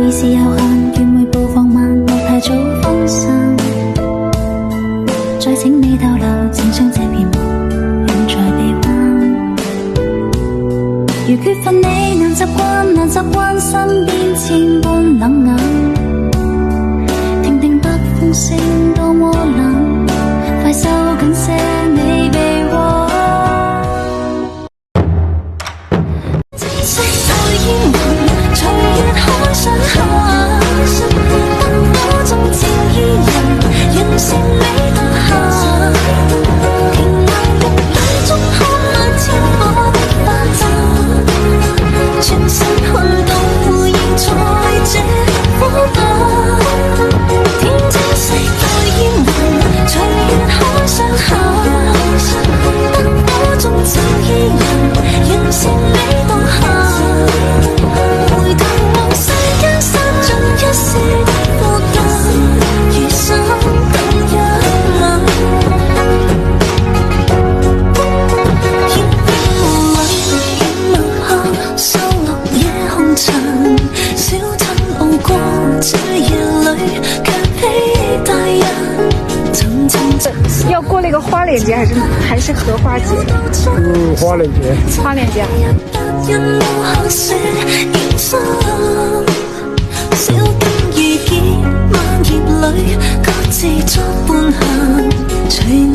已是有限，願每步放慢，莫太早分散。再請你逗留，請將這片夢遠在臂彎。如缺乏你，難習慣身邊千般冷眼。聽聽北風聲多麼冷，快收緊些你臂彎。珍惜在煙雲，隨月海上下，燈火中照依人，完成你當下。平淡夢裏中看漫天我的花綻，全身看到呼應在這火把。天真世代煙雲，隨月海上下，燈火中照依人，完成你當下。回頭望世間散盡一絲的孤單，餘生等一晚。煙雨裏默客，收錄夜紅塵，小鎮路過這夜裏，卻被大人層層。要過那個花臉節還是荷花節？花臉節。花臉節。小燈遇見漫葉裏，各自作伴行。